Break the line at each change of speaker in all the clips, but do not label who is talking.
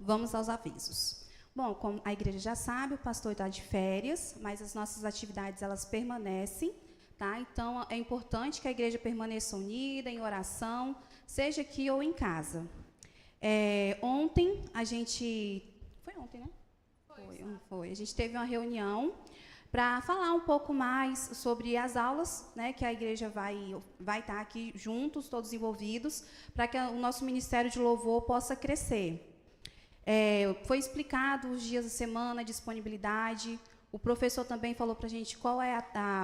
vamos aos avisos. Bom, como a igreja já sabe, o pastor está de férias, mas as nossas atividades elas permanecem, tá? Então, é importante que a igreja permaneça unida, em oração, seja aqui ou em casa. Ontem, a gente... Foi ontem, né? Foi. A gente teve uma reunião para falar um pouco mais sobre as aulas, né, que a igreja vai estar aqui juntos, todos envolvidos, para que o nosso ministério de louvor possa crescer. Foi explicado os dias da semana, a disponibilidade. O professor também falou para a gente qual é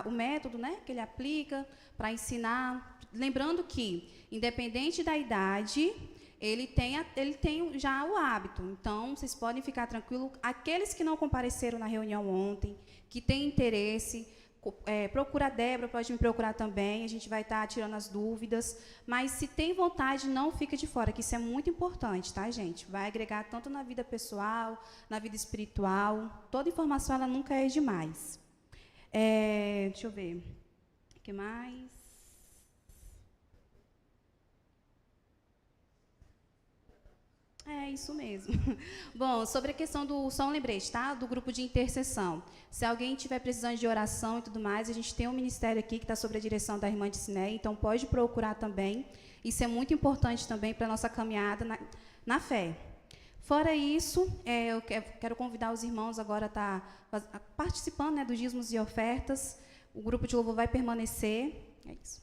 o método, né, que ele aplica para ensinar. Lembrando que, independente da idade, ele tem já o hábito. Então, vocês podem ficar tranquilos. Aqueles que não compareceram na reunião ontem, que têm interesse, procura a Débora, pode me procurar também. A gente vai estar tirando as dúvidas. Mas, se tem vontade, não fica de fora, que isso é muito importante, tá, gente? Vai agregar tanto na vida pessoal, na vida espiritual. Toda informação, ela nunca é demais. Deixa eu ver. O que mais? É isso mesmo. Bom, sobre a questão do só um lembrete, tá? Do grupo de intercessão. Se alguém tiver precisando de oração e tudo mais, a gente tem um ministério aqui que está sob a direção da irmã Disney, então pode procurar também. Isso é muito importante também para a nossa caminhada na fé. Fora isso, eu quero convidar os irmãos agora a estar participando, né, dos dízimos e ofertas. O grupo de louvor vai permanecer. É isso.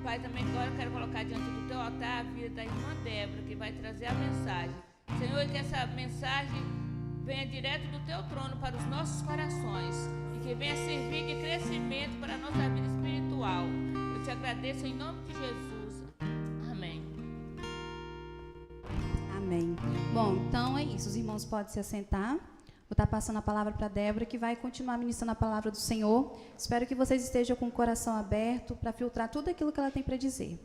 Pai, também agora eu quero colocar diante do teu altar a vida da irmã Débora, que vai trazer a mensagem. Senhor, que essa mensagem venha direto do teu trono para os nossos corações e que venha servir de crescimento para a nossa vida espiritual. Eu te agradeço em nome de Jesus. Amém.
Amém. Bom, então é isso. Os irmãos podem se assentar. Vou estar passando a palavra para a Débora, que vai continuar ministrando a palavra do Senhor. Espero que vocês estejam com o coração aberto para filtrar tudo aquilo que ela tem para dizer.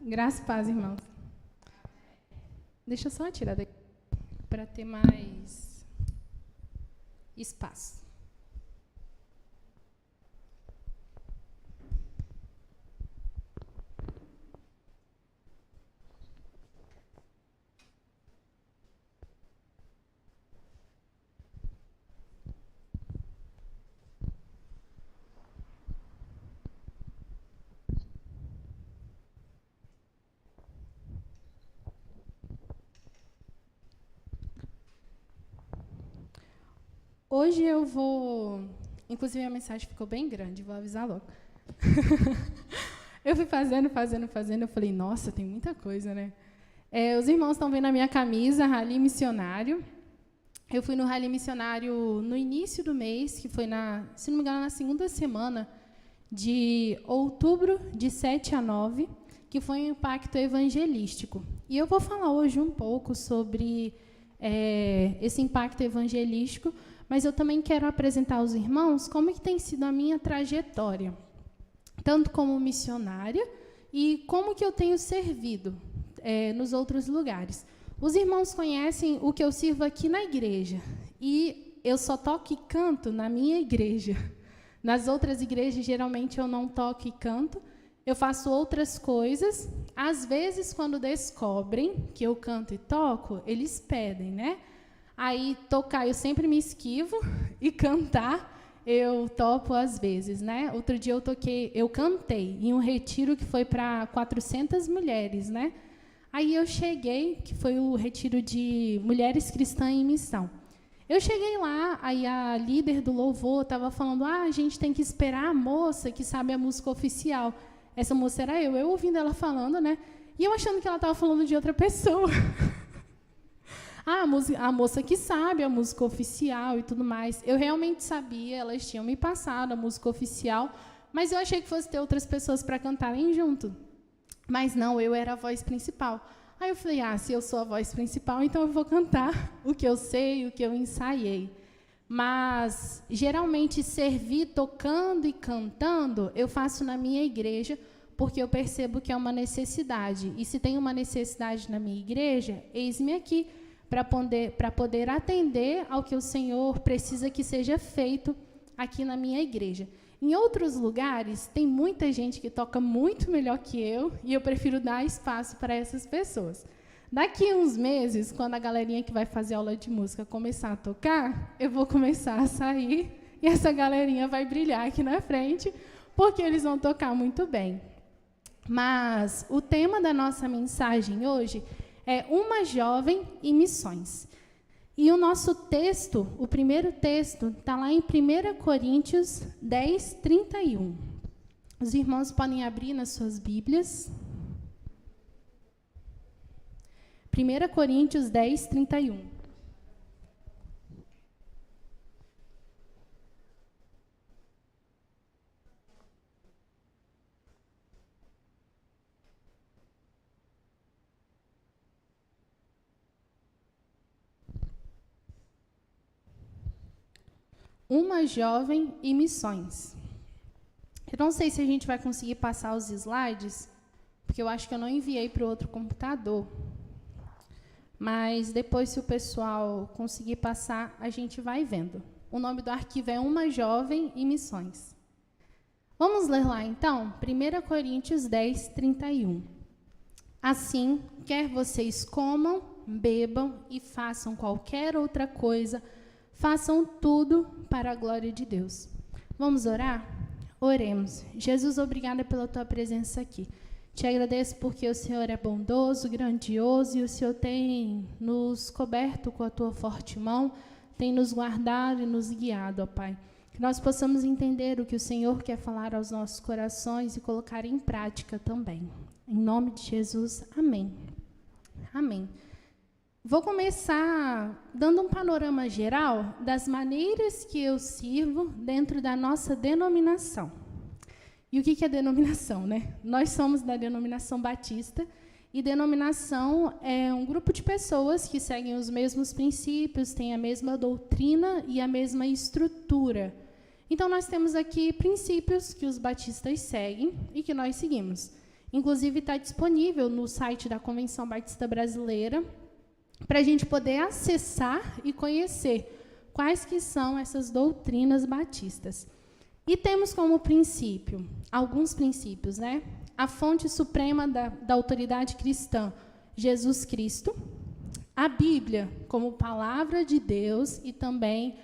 Graça e paz, irmãos. Deixa eu só tirar daqui para ter mais espaço. Hoje eu vou... Inclusive, a mensagem ficou bem grande, vou avisar logo. Eu fui fazendo, eu falei, nossa, tem muita coisa, né? Os irmãos estão vendo a minha camisa, Rally Missionário. Eu fui no rally missionário no início do mês, que foi, se não me engano, na segunda semana de outubro, de 7 a 9, que foi um impacto evangelístico. E eu vou falar hoje um pouco sobre esse impacto evangelístico, mas eu também quero apresentar aos irmãos como que tem sido a minha trajetória, tanto como missionária e como que eu tenho servido nos outros lugares. Os irmãos conhecem o que eu sirvo aqui na igreja, e eu só toco e canto na minha igreja. Nas outras igrejas, geralmente, eu não toco e canto, eu faço outras coisas. Às vezes, quando descobrem que eu canto e toco, eles pedem, né? Aí, tocar, eu sempre me esquivo, e cantar, eu topo às vezes, né? Outro dia eu cantei em um retiro que foi para 400 mulheres, né? Aí eu cheguei, que foi o retiro de Mulheres Cristãs em Missão. Eu cheguei lá, aí a líder do louvor estava falando, a gente tem que esperar a moça que sabe a música oficial. Essa moça era eu ouvindo ela falando, né? E eu achando que ela estava falando de outra pessoa. A moça que sabe a música oficial e tudo mais. Eu realmente sabia, elas tinham me passado a música oficial, mas eu achei que fosse ter outras pessoas para cantarem junto. Mas não, eu era a voz principal. Aí eu falei, se eu sou a voz principal, então eu vou cantar o que eu sei, o que eu ensaiei. Mas, geralmente, servir tocando e cantando, eu faço na minha igreja, porque eu percebo que é uma necessidade. E se tem uma necessidade na minha igreja, eis-me aqui, para poder atender ao que o Senhor precisa que seja feito aqui na minha igreja. Em outros lugares, tem muita gente que toca muito melhor que eu, e eu prefiro dar espaço para essas pessoas. Daqui a uns meses, quando a galerinha que vai fazer aula de música começar a tocar, eu vou começar a sair, e essa galerinha vai brilhar aqui na frente, porque eles vão tocar muito bem. Mas o tema da nossa mensagem hoje é Uma Jovem e Missões. E o nosso texto, o primeiro texto, está lá em 1 Coríntios 10, 31. Os irmãos podem abrir nas suas Bíblias. 1 Coríntios 10, 31. Uma Jovem e Missões. Eu não sei se a gente vai conseguir passar os slides, porque eu acho que eu não enviei para o outro computador. Mas depois, se o pessoal conseguir passar, a gente vai vendo. O nome do arquivo é Uma Jovem e Missões. Vamos ler lá, então, 1 Coríntios 10, 31. Assim, quer vocês comam, bebam e façam qualquer outra coisa, façam tudo para a glória de Deus. Vamos orar? Oremos. Jesus, obrigada pela tua presença aqui. Te agradeço porque o Senhor é bondoso, grandioso, e o Senhor tem nos coberto com a tua forte mão, tem nos guardado e nos guiado, ó Pai. Que nós possamos entender o que o Senhor quer falar aos nossos corações e colocar em prática também. Em nome de Jesus, amém. Amém. Vou começar dando um panorama geral das maneiras que eu sirvo dentro da nossa denominação. E o que é denominação, né? Nós somos da denominação batista, e denominação é um grupo de pessoas que seguem os mesmos princípios, têm a mesma doutrina e a mesma estrutura. Então, nós temos aqui princípios que os batistas seguem e que nós seguimos. Inclusive, está disponível no site da Convenção Batista Brasileira, para a gente poder acessar e conhecer quais que são essas doutrinas batistas. E temos como princípio, alguns princípios, né? A fonte suprema da autoridade cristã, Jesus Cristo, a Bíblia como palavra de Deus e também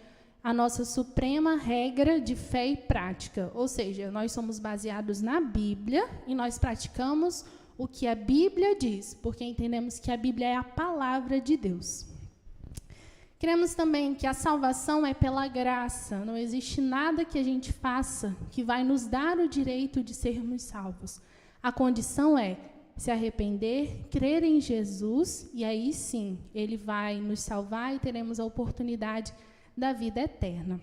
a nossa suprema regra de fé e prática. Ou seja, nós somos baseados na Bíblia e nós praticamos o que a Bíblia diz, porque entendemos que a Bíblia é a palavra de Deus. Cremos também que a salvação é pela graça, não existe nada que a gente faça que vai nos dar o direito de sermos salvos. A condição é se arrepender, crer em Jesus, e aí sim, ele vai nos salvar e teremos a oportunidade da vida eterna.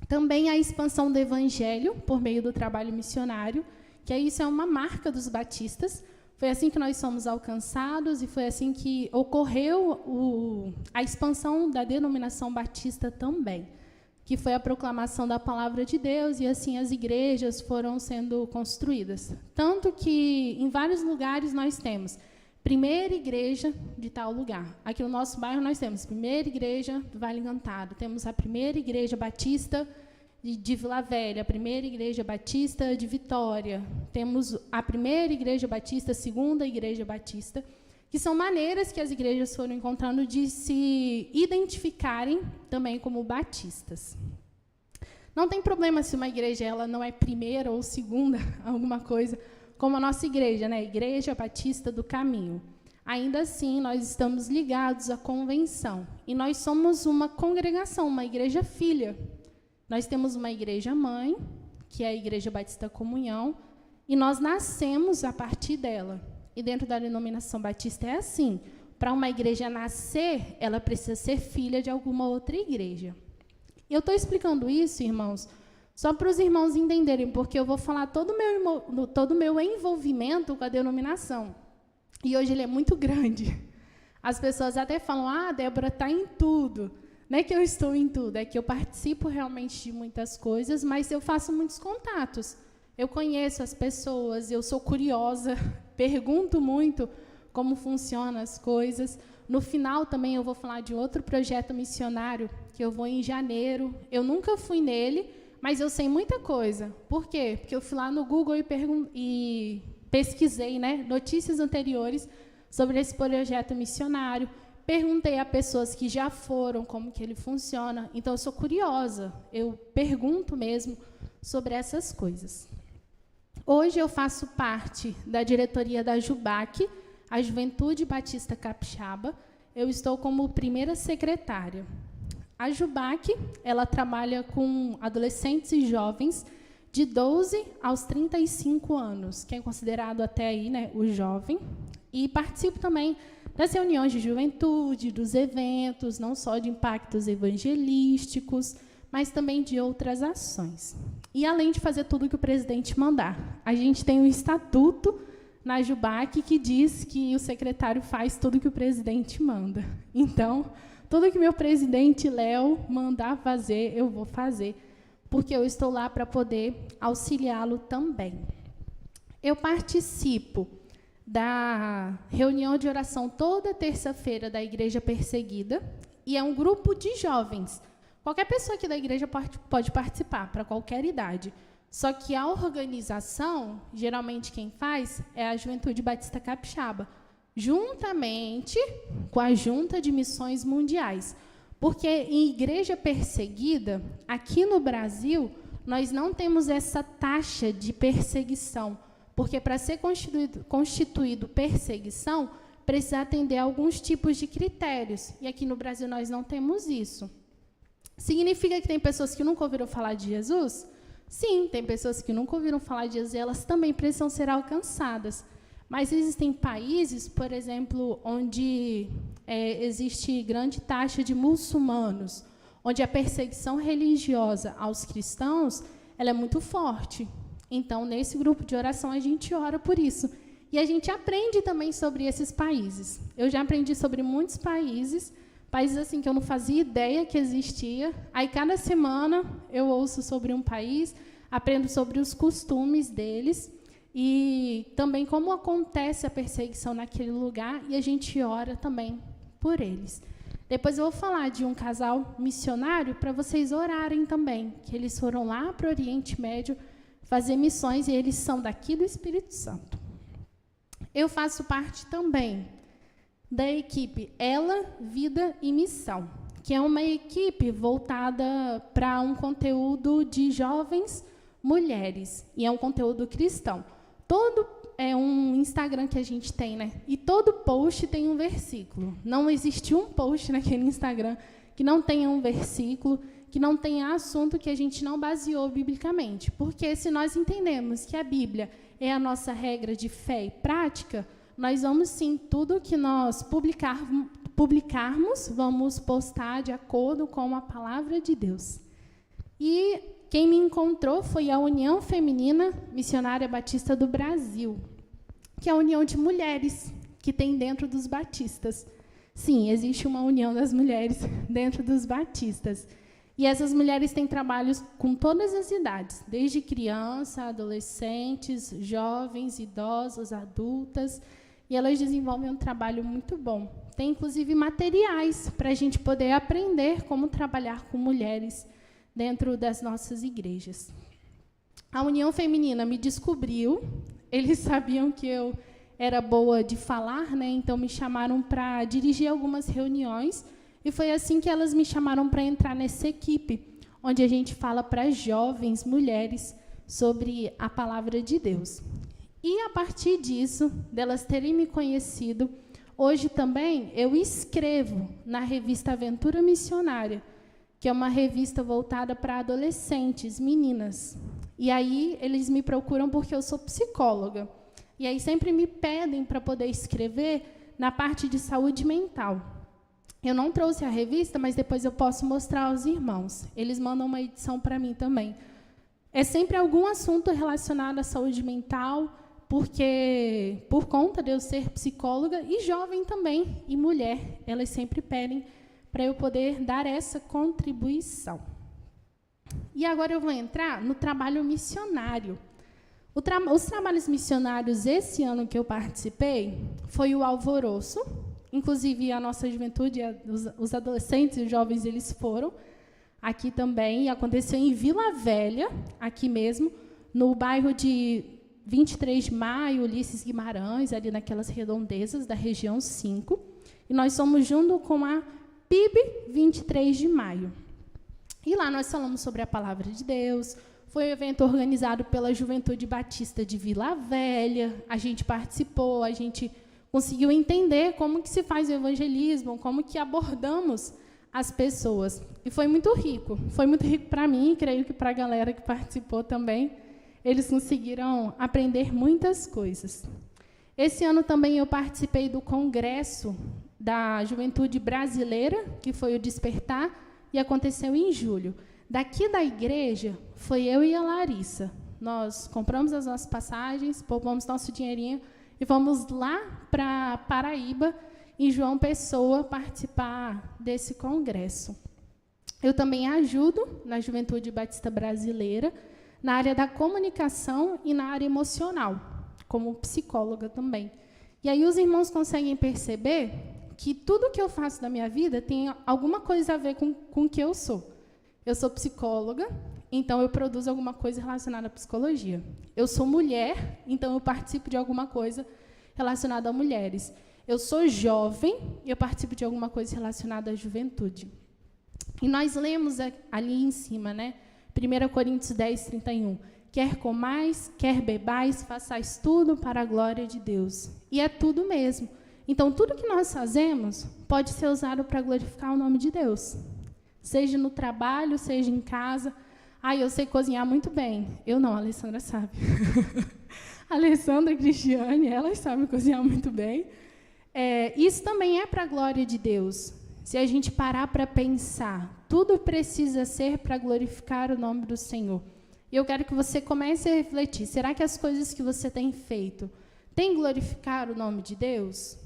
Também a expansão do evangelho por meio do trabalho missionário, que isso é uma marca dos batistas. Foi assim que nós somos alcançados e foi assim que ocorreu a expansão da denominação batista também, que foi a proclamação da palavra de Deus, e assim as igrejas foram sendo construídas. Tanto que em vários lugares nós temos primeira igreja de tal lugar. Aqui no nosso bairro nós temos primeira igreja do Vale Encantado, temos a primeira igreja batista de Vila Velha, a primeira igreja batista de Vitória, temos a primeira igreja batista, a segunda igreja batista, que são maneiras que as igrejas foram encontrando de se identificarem também como batistas. Não tem problema se uma igreja ela não é primeira ou segunda, alguma coisa, como a nossa igreja, né? Igreja Batista do Caminho. Ainda assim, nós estamos ligados à convenção. E nós somos uma congregação, uma igreja filha. Nós temos uma igreja mãe, que é a Igreja Batista Comunhão, e nós nascemos a partir dela. E dentro da denominação batista é assim. Para uma igreja nascer, ela precisa ser filha de alguma outra igreja. Eu estou explicando isso, irmãos, só para os irmãos entenderem, porque eu vou falar todo o meu envolvimento com a denominação. E hoje ele é muito grande. As pessoas até falam, a Débora está em tudo. Não é que eu estou em tudo, é que eu participo realmente de muitas coisas, mas eu faço muitos contatos. Eu conheço as pessoas, eu sou curiosa, pergunto muito como funcionam as coisas. No final também eu vou falar de outro projeto missionário, que eu vou em janeiro. Eu nunca fui nele, mas eu sei muita coisa. Por quê? Porque eu fui lá no Google e pesquisei, né, notícias anteriores sobre esse projeto missionário. Perguntei a pessoas que já foram como que ele funciona. Então, eu sou curiosa, eu pergunto mesmo sobre essas coisas. Hoje eu faço parte da diretoria da JUBAC, a Juventude Batista Capixaba. Eu estou como primeira secretária. A JUBAC, ela trabalha com adolescentes e jovens de 12 aos 35 anos, que é considerado até aí, né, o jovem. E participo também das reuniões de juventude, dos eventos, não só de impactos evangelísticos, mas também de outras ações. E além de fazer tudo que o presidente mandar, a gente tem um estatuto na JUBAC que diz que o secretário faz tudo que o presidente manda. Então, tudo que meu presidente Léo mandar fazer, eu vou fazer, porque eu estou lá para poder auxiliá-lo também. Eu participo da reunião de oração toda terça-feira da Igreja Perseguida, e é um grupo de jovens. Qualquer pessoa aqui da igreja pode participar, para qualquer idade. Só que a organização, geralmente quem faz, é a Juventude Batista Capixaba, juntamente com a Junta de Missões Mundiais. Porque em igreja perseguida, aqui no Brasil, nós não temos essa taxa de perseguição. Porque para ser constituído perseguição, precisa atender a alguns tipos de critérios. E aqui no Brasil nós não temos isso. Significa que tem pessoas que nunca ouviram falar de Jesus? Sim, tem pessoas que nunca ouviram falar de Jesus e elas também precisam ser alcançadas. Mas existem países, por exemplo, onde existe grande taxa de muçulmanos, onde a perseguição religiosa aos cristãos ela é muito forte. Então, nesse grupo de oração, a gente ora por isso. E a gente aprende também sobre esses países. Eu já aprendi sobre muitos países assim que eu não fazia ideia que existia. Aí, cada semana, eu ouço sobre um país, aprendo sobre os costumes deles e também como acontece a perseguição naquele lugar, e a gente ora também por eles. Depois eu vou falar de um casal missionário para vocês orarem também, que eles foram lá para o Oriente Médio fazer missões, e eles são daqui do Espírito Santo. Eu faço parte também da equipe Ela, Vida e Missão, que é uma equipe voltada para um conteúdo de jovens mulheres, e é um conteúdo cristão. Todo é um Instagram que a gente tem, né? E todo post tem um versículo. Não existe um post naquele Instagram que não tenha um versículo, que não tenha assunto que a gente não baseou biblicamente. Porque se nós entendemos que a Bíblia é a nossa regra de fé e prática, nós vamos sim, tudo que nós publicarmos, vamos postar de acordo com a palavra de Deus. E quem me encontrou foi a União Feminina Missionária Batista do Brasil, que é a união de mulheres que tem dentro dos batistas. Sim, existe uma união das mulheres dentro dos batistas. E essas mulheres têm trabalhos com todas as idades, desde criança, adolescentes, jovens, idosos, adultas, e elas desenvolvem um trabalho muito bom. Tem, inclusive, materiais para a gente poder aprender como trabalhar com mulheres dentro das nossas igrejas. A União Feminina me descobriu, eles sabiam que eu era boa de falar, né? Então me chamaram para dirigir algumas reuniões, e foi assim que elas me chamaram para entrar nessa equipe, onde a gente fala para jovens mulheres sobre a palavra de Deus. E, a partir disso, delas terem me conhecido, hoje também eu escrevo na revista Aventura Missionária, que é uma revista voltada para adolescentes, meninas. E aí eles me procuram porque eu sou psicóloga. E aí sempre me pedem para poder escrever na parte de saúde mental. Eu não trouxe a revista, mas depois eu posso mostrar aos irmãos. Eles mandam uma edição para mim também. É sempre algum assunto relacionado à saúde mental, porque, por conta de eu ser psicóloga e jovem também, e mulher, elas sempre pedem para eu poder dar essa contribuição. E agora eu vou entrar no trabalho missionário. Os trabalhos missionários esse ano que eu participei foi o Alvoroço. Inclusive, a nossa juventude, os adolescentes e os jovens, eles foram aqui também. Aconteceu em Vila Velha, aqui mesmo, no bairro de 23 de Maio, Ulisses Guimarães, ali naquelas redondezas da região 5. E nós somos junto com a PIB 23 de Maio. E lá nós falamos sobre a palavra de Deus. Foi um evento organizado pela Juventude Batista de Vila Velha. A gente participou, a gente conseguiu entender como que se faz o evangelismo, como que abordamos as pessoas. E foi muito rico. Foi muito rico para mim, creio que para a galera que participou também. Eles conseguiram aprender muitas coisas. Esse ano também eu participei do congresso da Juventude Brasileira, que foi o Despertar, e aconteceu em julho. Daqui da igreja, foi eu e a Larissa. Nós compramos as nossas passagens, poupamos nosso dinheirinho e fomos lá para Paraíba, em João Pessoa, participar desse congresso. Eu também ajudo na Juventude Batista Brasileira, na área da comunicação e na área emocional, como psicóloga também. E aí os irmãos conseguem perceber que tudo que eu faço na minha vida tem alguma coisa a ver com o que eu sou. Eu sou psicóloga, então eu produzo alguma coisa relacionada à psicologia. Eu sou mulher, então eu participo de alguma coisa relacionada a mulheres. Eu sou jovem e eu participo de alguma coisa relacionada à juventude. E nós lemos ali em cima, né? 1 Coríntios 10, 31. Quer comais, quer bebais, façais tudo para a glória de Deus. E é tudo mesmo. Então, tudo que nós fazemos pode ser usado para glorificar o nome de Deus. Seja no trabalho, seja em casa. Eu sei cozinhar muito bem. Eu não, a Alessandra sabe. A Alessandra e a Cristiane, elas sabem cozinhar muito bem. Isso também é para a glória de Deus. Se a gente parar para pensar, tudo precisa ser para glorificar o nome do Senhor. E eu quero que você comece a refletir. Será que as coisas que você tem feito têm glorificado o nome de Deus?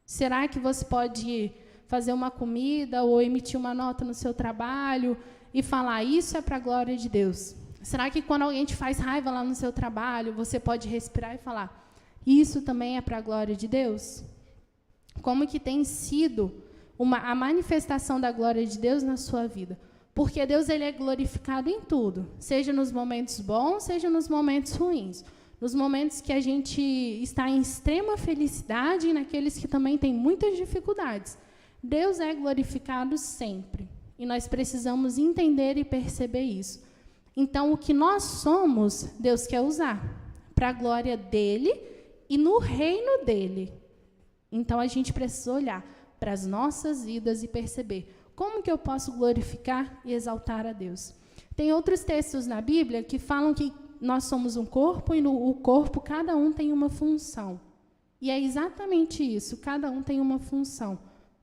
Será que você pode fazer uma comida ou emitir uma nota no seu trabalho e falar, isso é para a glória de Deus? Será que quando alguém te faz raiva lá no seu trabalho, você pode respirar e falar, isso também é para a glória de Deus? Como que tem sido a manifestação da glória de Deus na sua vida? Porque Deus ele é glorificado em tudo, seja nos momentos bons, seja nos momentos ruins. Nos momentos que a gente está em extrema felicidade e naqueles que também têm muitas dificuldades. Deus é glorificado sempre. E nós precisamos entender e perceber isso. Então, o que nós somos, Deus quer usar para a glória dele e no reino dele. Então, a gente precisa olhar para as nossas vidas e perceber Como que eu posso glorificar e exaltar a Deus? Tem outros textos na Bíblia que falam que nós somos um corpo e no corpo cada um tem uma função. E é exatamente isso, cada um tem uma função.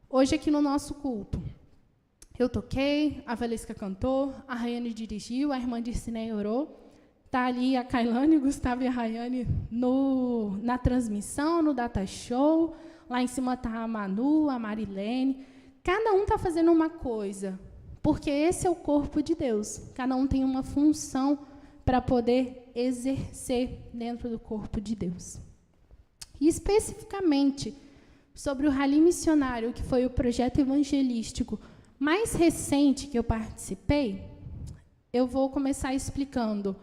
Hoje aqui no nosso culto, eu toquei, a Valesca cantou, a Rayane dirigiu, a irmã Dircineia orou. Está ali a Kailane, o Gustavo e a Rayane na transmissão, no data show. Lá em cima está a Manu, a Marilene. Cada um está fazendo uma coisa, porque esse é o corpo de Deus. Cada um tem uma função para poder exercer dentro do corpo de Deus. E especificamente sobre o Rally Missionário, que foi o projeto evangelístico mais recente que eu participei, eu vou começar explicando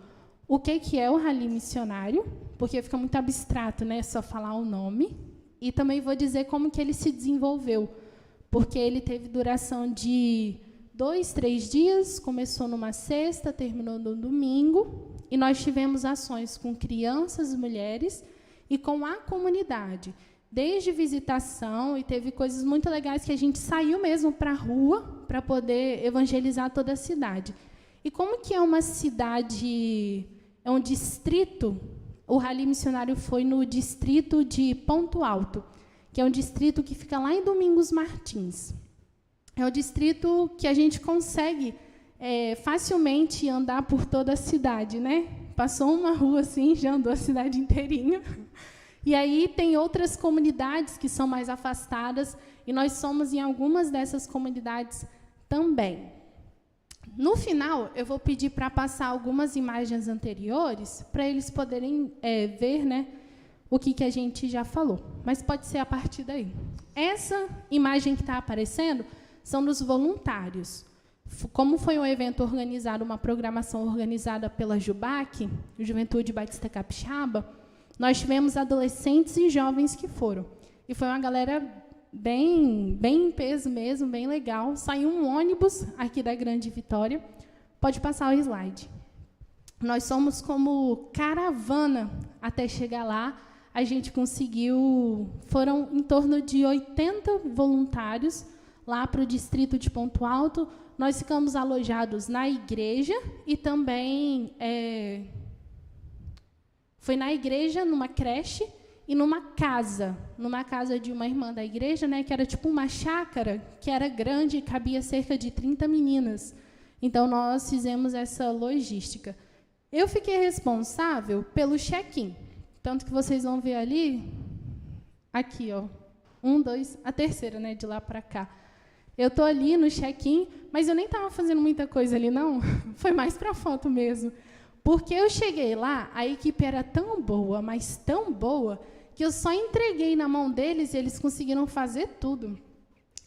o que é o Rally Missionário, porque fica muito abstrato, né, só falar o nome, e também vou dizer como que ele se desenvolveu, porque ele teve duração de 2, 3 dias, começou numa sexta, terminou no domingo, e nós tivemos ações com crianças, mulheres e com a comunidade, desde visitação, e teve coisas muito legais que a gente saiu mesmo para a rua para poder evangelizar toda a cidade. E como que é uma cidade, é um distrito, o Rally Missionário foi no distrito de Ponto Alto, que é um distrito que fica lá em Domingos Martins. É um distrito que a gente consegue facilmente andar por toda a cidade, né? Passou uma rua assim, já andou a cidade inteirinha. E aí tem outras comunidades que são mais afastadas, e nós somos em algumas dessas comunidades também. No final, eu vou pedir para passar algumas imagens anteriores, para eles poderem ver, né, o que a gente já falou. Mas pode ser a partir daí. Essa imagem que está aparecendo são dos voluntários. Como foi um evento organizado, uma programação organizada pela JUBAC, Juventude Batista Capixaba, nós tivemos adolescentes e jovens que foram. E foi uma galera bem em peso mesmo, bem legal. Saiu um ônibus aqui da Grande Vitória. Pode passar o slide. Nós somos como caravana até chegar lá. A gente conseguiu... Foram em torno de 80 voluntários lá para o distrito de Ponto Alto. Nós ficamos alojados na igreja e também... Foi na igreja, numa creche e numa casa de uma irmã da igreja, né, que era tipo uma chácara, que era grande e cabia cerca de 30 meninas. Então, nós fizemos essa logística. Eu fiquei responsável pelo check-in. Tanto que vocês vão ver ali, aqui, ó, 1, 2, a terceira, né, de lá para cá. Eu estou ali no check-in, mas eu nem estava fazendo muita coisa ali, não. Foi mais para foto mesmo. Porque eu cheguei lá, a equipe era tão boa, mas tão boa, que eu só entreguei na mão deles e eles conseguiram fazer tudo.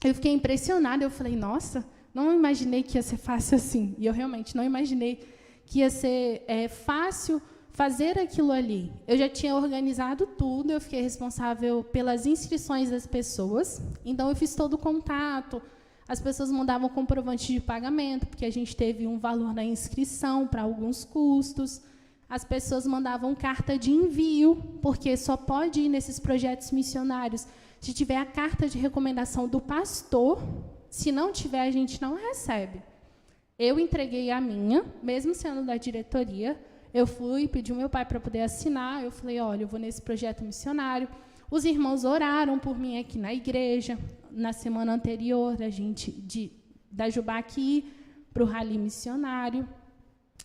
Eu fiquei impressionada, eu falei, nossa, não imaginei que ia ser fácil assim. E eu realmente não imaginei que ia ser fácil fazer aquilo ali. Eu já tinha organizado tudo, eu fiquei responsável pelas inscrições das pessoas, então eu fiz todo o contato. As pessoas mandavam comprovante de pagamento, porque a gente teve um valor na inscrição para alguns custos. As pessoas mandavam carta de envio, porque só pode ir nesses projetos missionários se tiver a carta de recomendação do pastor. Se não tiver, a gente não recebe. Eu entreguei a minha, mesmo sendo da diretoria. Eu fui, pedi ao meu pai para poder assinar. Eu falei, olha, eu vou nesse projeto missionário. Os irmãos oraram por mim aqui na igreja. Na semana anterior, da JUBAC ir para o Rally Missionário.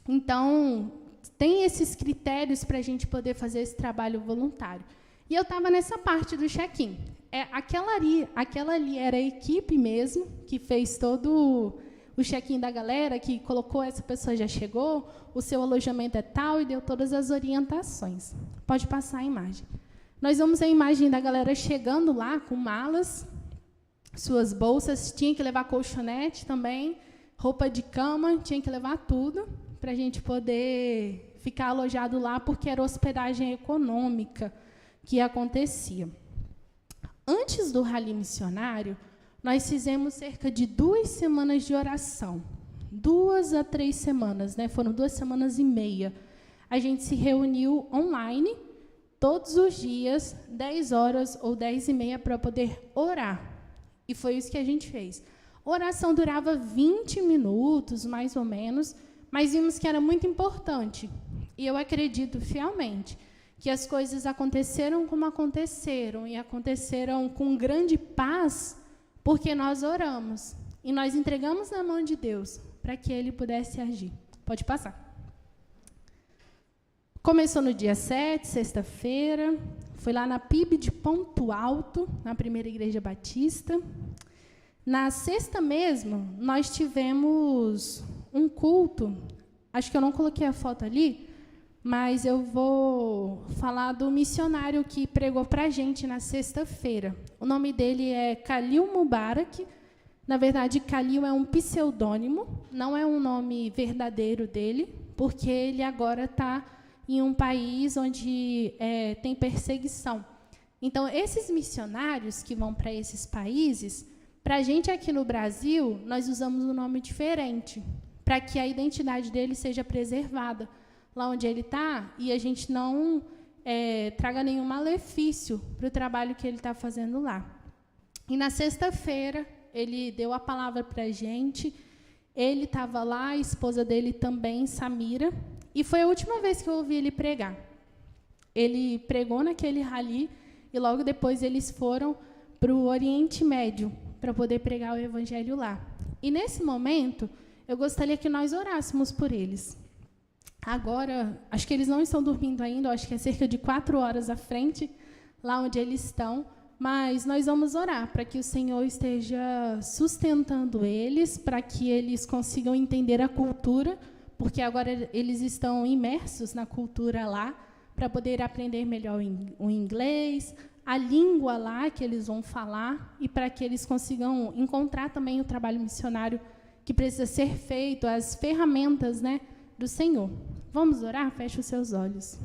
Então, tem esses critérios para a gente poder fazer esse trabalho voluntário. E eu estava nessa parte do check-in. Aquela ali era a equipe mesmo, que fez todo o check-in da galera, que colocou, essa pessoa já chegou, o seu alojamento é tal, e deu todas as orientações. Pode passar a imagem. Nós vamos a imagem da galera chegando lá com malas, suas bolsas, tinha que levar colchonete também, roupa de cama, tinha que levar tudo para a gente poder ficar alojado lá, porque era hospedagem econômica que acontecia. Antes do Rally Missionário, nós fizemos cerca de 2 semanas de oração. 2 a 3 semanas, né? Foram 2 semanas e meia. A gente se reuniu online, todos os dias, 10 horas ou 10 e meia, para poder orar. E foi isso que a gente fez. A oração durava 20 minutos, mais ou menos, mas vimos que era muito importante. E eu acredito fielmente que as coisas aconteceram como aconteceram, e aconteceram com grande paz, porque nós oramos. E nós entregamos na mão de Deus, para que Ele pudesse agir. Pode passar. Começou no dia 7, sexta-feira, foi lá na PIB de Ponto Alto, na Primeira Igreja Batista. Na sexta mesmo, nós tivemos um culto, acho que eu não coloquei a foto ali, mas eu vou falar do missionário que pregou para a gente na sexta-feira. O nome dele é Khalil Mubarak. Na verdade, Khalil é um pseudônimo, não é um nome verdadeiro dele, porque ele agora está em um país onde tem perseguição. Então, esses missionários que vão para esses países, para a gente aqui no Brasil, nós usamos um nome diferente, para que a identidade dele seja preservada lá onde ele está, e a gente não traga nenhum malefício para o trabalho que ele está fazendo lá. E na sexta-feira, ele deu a palavra para a gente, ele estava lá, a esposa dele também, Samira, e foi a última vez que eu ouvi ele pregar. Ele pregou naquele rally, e logo depois eles foram para o Oriente Médio, para poder pregar o evangelho lá. E nesse momento, eu gostaria que nós orássemos por eles. Agora, acho que eles não estão dormindo ainda, acho que é cerca de 4 horas à frente, lá onde eles estão, mas nós vamos orar para que o Senhor esteja sustentando eles, para que eles consigam entender a cultura, porque agora eles estão imersos na cultura lá, para poder aprender melhor o inglês, a língua lá que eles vão falar, e para que eles consigam encontrar também o trabalho missionário que precisa ser feito, as ferramentas, né, do Senhor. Vamos orar? Feche os seus olhos.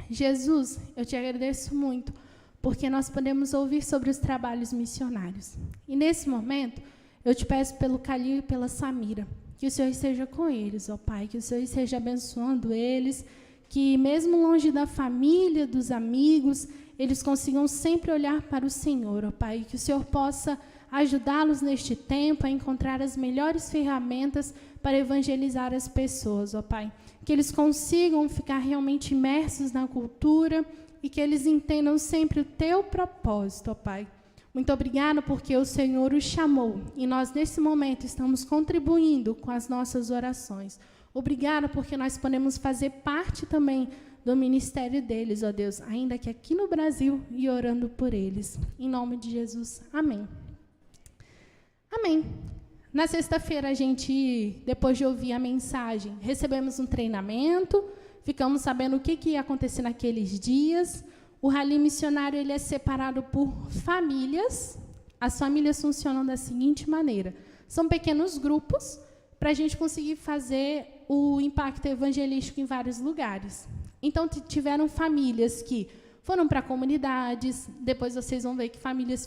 Jesus, eu te agradeço muito, porque nós podemos ouvir sobre os trabalhos missionários. E nesse momento, eu te peço pelo Khalil e pela Samira, que o Senhor esteja com eles, ó Pai, que o Senhor esteja abençoando eles, que mesmo longe da família, dos amigos, eles consigam sempre olhar para o Senhor, ó Pai, que o Senhor possa ajudá-los neste tempo a encontrar as melhores ferramentas para evangelizar as pessoas, ó Pai. Que eles consigam ficar realmente imersos na cultura e que eles entendam sempre o teu propósito, ó Pai. Muito obrigada porque o Senhor os chamou e nós, nesse momento, estamos contribuindo com as nossas orações. Obrigada porque nós podemos fazer parte também do ministério deles, ó Deus, ainda que aqui no Brasil, e orando por eles. Em nome de Jesus, amém. Amém. Na sexta-feira, a gente, depois de ouvir a mensagem, recebemos um treinamento, ficamos sabendo o que ia acontecer naqueles dias. O rally missionário ele é separado por famílias. As famílias funcionam da seguinte maneira. São pequenos grupos para a gente conseguir fazer o impacto evangelístico em vários lugares. Então, tiveram famílias que foram para comunidades, depois vocês vão ver que famílias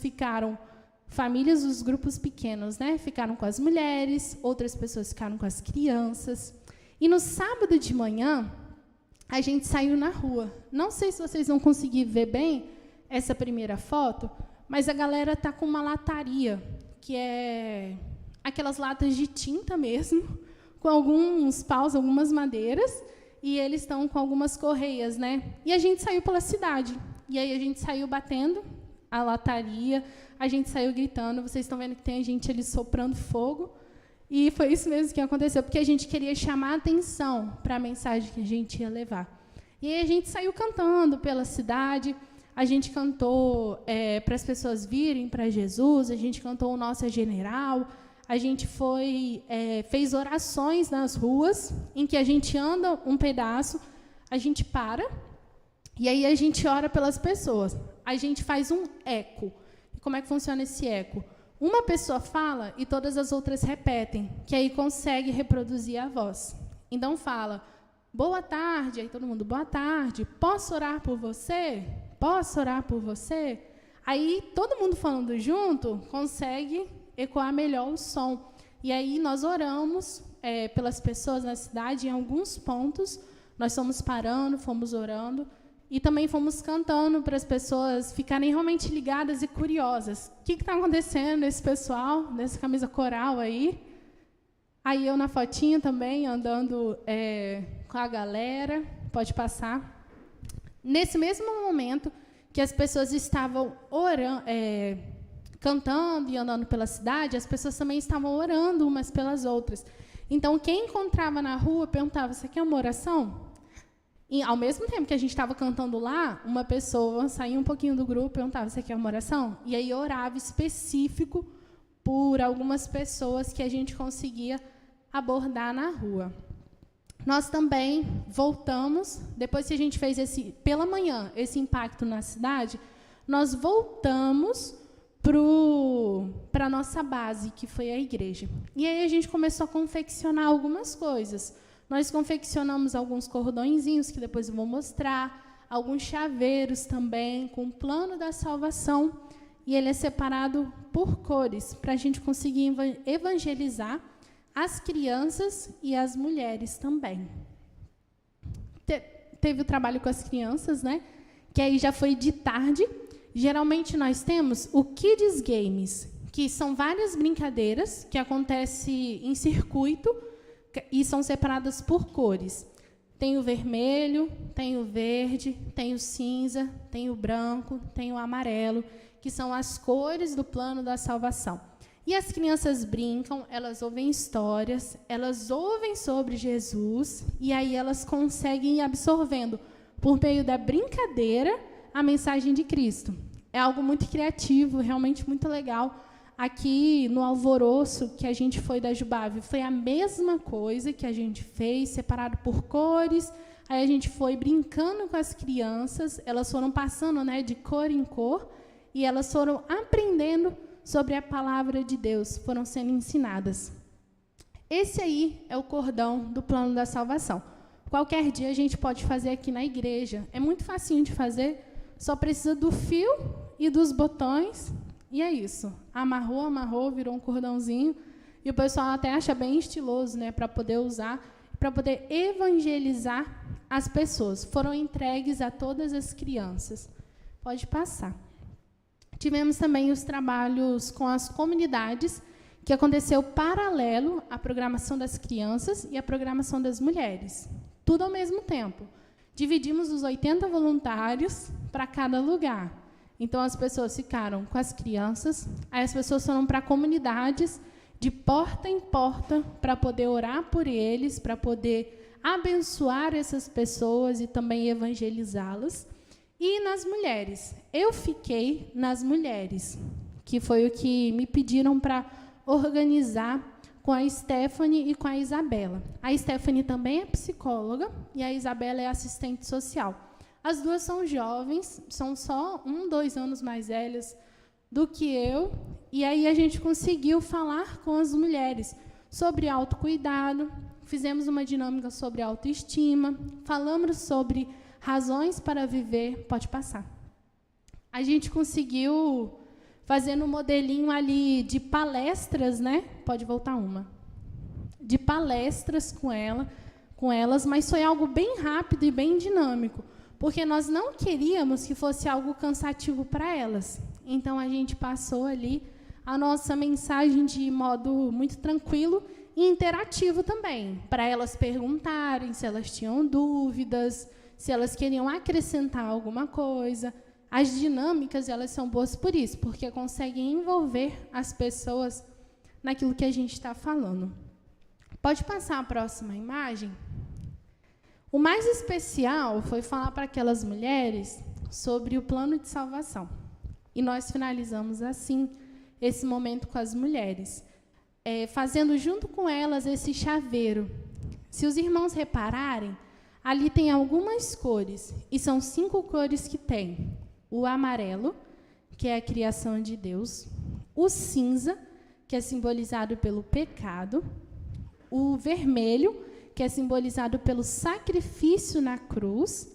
dos grupos pequenos, né? Ficaram com as mulheres, outras pessoas ficaram com as crianças. E no sábado de manhã, a gente saiu na rua. Não sei se vocês vão conseguir ver bem essa primeira foto, mas a galera está com uma lataria, que é aquelas latas de tinta mesmo, com alguns paus, algumas madeiras, e eles estão com algumas correias, né? E a gente saiu pela cidade. E aí a gente saiu batendo a lataria, a gente saiu gritando. Vocês estão vendo que tem gente ali soprando fogo. E foi isso mesmo que aconteceu, porque a gente queria chamar a atenção para a mensagem que a gente ia levar. E aí a gente saiu cantando pela cidade, a gente cantou para as pessoas virem para Jesus, a gente cantou o Nosso General, a gente fez orações nas ruas, em que a gente anda um pedaço, a gente para, e aí a gente ora pelas pessoas. A gente faz um eco. E como é que funciona esse eco? Uma pessoa fala e todas as outras repetem, que aí consegue reproduzir a voz. Então fala, boa tarde, aí todo mundo, boa tarde, posso orar por você? Posso orar por você? Aí todo mundo falando junto consegue ecoar melhor o som. E aí nós oramos pelas pessoas na cidade, em alguns pontos, nós fomos parando, fomos orando, e também fomos cantando para as pessoas ficarem realmente ligadas e curiosas. O que está acontecendo esse pessoal, nessa camisa coral aí? Aí eu na fotinha também, andando com a galera. Pode passar. Nesse mesmo momento que as pessoas estavam orando, cantando e andando pela cidade, as pessoas também estavam orando umas pelas outras. Então, quem encontrava na rua perguntava: você quer uma oração? E, ao mesmo tempo que a gente estava cantando lá, uma pessoa saía um pouquinho do grupo e perguntava: você quer uma oração? E aí orava específico por algumas pessoas que a gente conseguia abordar na rua. Nós também voltamos, depois que a gente fez pela manhã, esse impacto na cidade, nós voltamos para a nossa base, que foi a igreja. E aí a gente começou a confeccionar algumas coisas. Nós confeccionamos alguns cordõezinhos, que depois eu vou mostrar, alguns chaveiros também, com o plano da salvação, e ele é separado por cores, para a gente conseguir evangelizar as crianças e as mulheres também. Teve o trabalho com as crianças, né? Que aí já foi de tarde. Geralmente nós temos o Kids Games, que são várias brincadeiras que acontecem em circuito e são separadas por cores. Tem o vermelho, tem o verde, tem o cinza, tem o branco, tem o amarelo, que são as cores do plano da salvação. E as crianças brincam, elas ouvem histórias, elas ouvem sobre Jesus, e aí elas conseguem ir absorvendo, por meio da brincadeira, a mensagem de Cristo. É algo muito criativo, realmente muito legal. Aqui no alvoroço que a gente foi da Jubave, foi a mesma coisa que a gente fez, separado por cores. Aí a gente foi brincando com as crianças, elas foram passando, né, de cor em cor, e elas foram aprendendo sobre a palavra de Deus, foram sendo ensinadas. Esse aí é o cordão do plano da salvação. Qualquer dia a gente pode fazer aqui na igreja. É muito facinho de fazer, só precisa do fio e dos botões, e é isso. Amarrou, virou um cordãozinho, e o pessoal até acha bem estiloso, né, para poder usar, para poder evangelizar as pessoas. Foram entregues a todas as crianças. Pode passar. Tivemos também os trabalhos com as comunidades, que aconteceu paralelo à programação das crianças e à programação das mulheres. Tudo ao mesmo tempo. Dividimos os 80 voluntários para cada lugar. Então, as pessoas ficaram com as crianças, aí as pessoas foram para comunidades, de porta em porta, para poder orar por eles, para poder abençoar essas pessoas e também evangelizá-las. E nas mulheres, eu fiquei nas mulheres, que foi o que me pediram para organizar com a Stephanie e com a Isabela. A Stephanie também é psicóloga e a Isabela é assistente social. As duas são jovens, são só 2 anos mais velhas do que eu, e aí a gente conseguiu falar com as mulheres sobre autocuidado, fizemos uma dinâmica sobre autoestima, falamos sobre razões para viver. Pode passar. A gente conseguiu fazer um modelinho ali de palestras, né? Pode voltar uma. De palestras com elas, mas foi algo bem rápido e bem dinâmico, porque nós não queríamos que fosse algo cansativo para elas. Então, a gente passou ali a nossa mensagem de modo muito tranquilo e interativo também, para elas perguntarem se elas tinham dúvidas, se elas queriam acrescentar alguma coisa. As dinâmicas, elas são boas por isso, porque conseguem envolver as pessoas naquilo que a gente está falando. Pode passar a próxima imagem? O mais especial foi falar para aquelas mulheres sobre o plano de salvação. E nós finalizamos assim esse momento com as mulheres, fazendo junto com elas esse chaveiro. Se os irmãos repararem, ali tem algumas cores, e são 5 cores que tem. O amarelo, que é a criação de Deus, o cinza, que é simbolizado pelo pecado, o vermelho, que é simbolizado pelo sacrifício na cruz,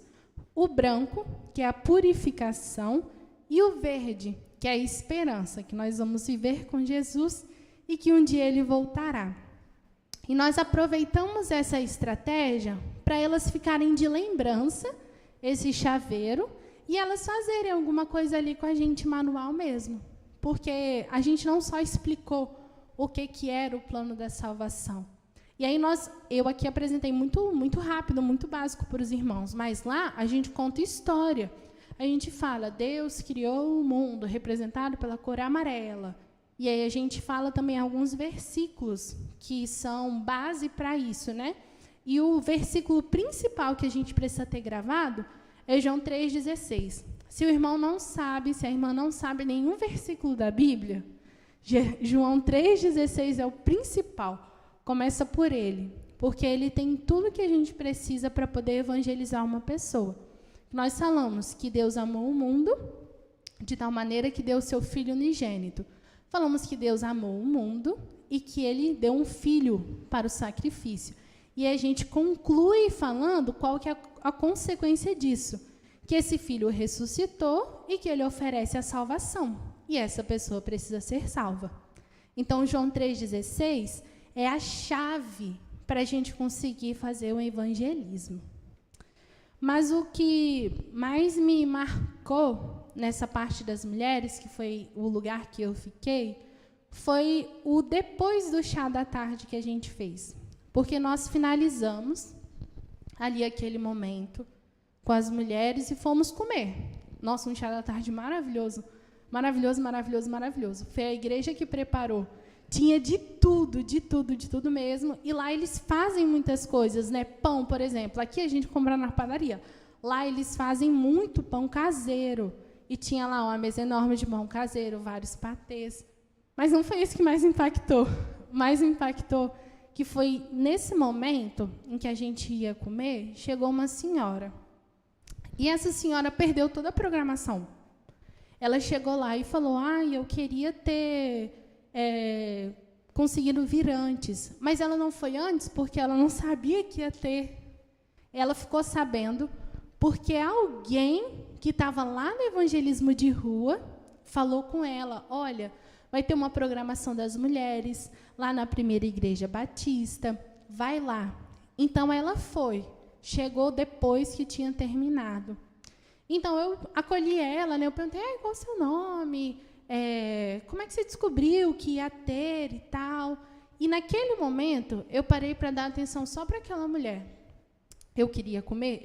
o branco, que é a purificação, e o verde, que é a esperança, que nós vamos viver com Jesus e que um dia ele voltará. E nós aproveitamos essa estratégia para elas ficarem de lembrança esse chaveiro e elas fazerem alguma coisa ali com a gente manual mesmo. Porque a gente não só explicou o que era o plano da salvação. E aí eu aqui apresentei muito rápido, muito básico para os irmãos, mas lá a gente conta história. A gente fala, Deus criou o mundo, representado pela cor amarela. E aí a gente fala também alguns versículos que são base para isso, né? E o versículo principal que a gente precisa ter gravado é João 3,16. Se o irmão não sabe, se a irmã não sabe nenhum versículo da Bíblia, João 3,16 é o principal. Começa por ele, porque ele tem tudo que a gente precisa para poder evangelizar uma pessoa. Nós falamos que Deus amou o mundo de tal maneira que deu o seu Filho unigênito. Falamos que Deus amou o mundo e que ele deu um filho para o sacrifício. E a gente conclui falando qual que é a consequência disso, que esse filho ressuscitou e que ele oferece a salvação. E essa pessoa precisa ser salva. Então, João 3,16 é a chave para a gente conseguir fazer o evangelismo. Mas o que mais me marcou nessa parte das mulheres, que foi o lugar que eu fiquei, foi o depois do chá da tarde que a gente fez. Porque nós finalizamos ali aquele momento com as mulheres e fomos comer. Nossa, um chá da tarde maravilhoso. Maravilhoso, maravilhoso, maravilhoso. Foi a igreja que preparou. Tinha de tudo mesmo. E lá eles fazem muitas coisas, né? Pão, por exemplo. Aqui a gente compra na padaria. Lá eles fazem muito pão caseiro. E tinha lá uma mesa enorme de pão caseiro, vários patês. Mas não foi isso que mais impactou. Mais impactou que foi nesse momento em que a gente ia comer, chegou uma senhora. E essa senhora perdeu toda a programação. Ela chegou lá e falou, eu queria ter conseguido vir antes. Mas ela não foi antes porque ela não sabia que ia ter. Ela ficou sabendo porque alguém que estava lá no evangelismo de rua falou com ela, olha, vai ter uma programação das mulheres lá na primeira igreja batista, vai lá. Então, ela foi. Chegou depois que tinha terminado. Então, eu acolhi ela, né? Eu perguntei, qual é o seu nome? Como é que você descobriu que ia ter e tal? E, naquele momento, eu parei para dar atenção só para aquela mulher. Eu queria comer,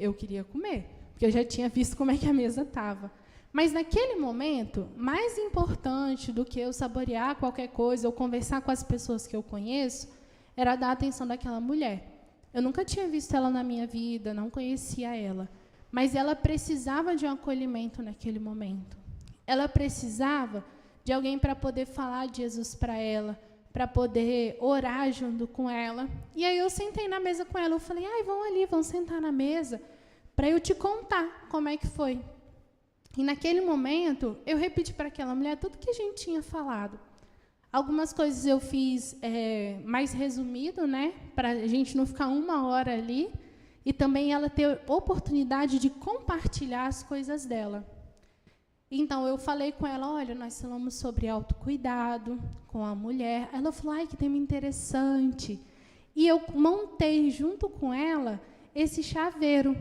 porque eu já tinha visto como é que a mesa estava. Mas, naquele momento, mais importante do que eu saborear qualquer coisa ou conversar com as pessoas que eu conheço, era dar atenção daquela mulher. Eu nunca tinha visto ela na minha vida, não conhecia ela. Mas ela precisava de um acolhimento naquele momento. Ela precisava de alguém para poder falar de Jesus para ela, para poder orar junto com ela. E aí eu sentei na mesa com ela, eu falei, vão ali, vão sentar na mesa, para eu te contar como é que foi. E naquele momento, eu repeti para aquela mulher tudo que a gente tinha falado. Algumas coisas eu fiz mais resumido, né, para a gente não ficar uma hora ali, e também ela ter oportunidade de compartilhar as coisas dela. Então, eu falei com ela, olha, nós falamos sobre autocuidado com a mulher. Ela falou, que tema interessante. E eu montei junto com ela esse chaveiro.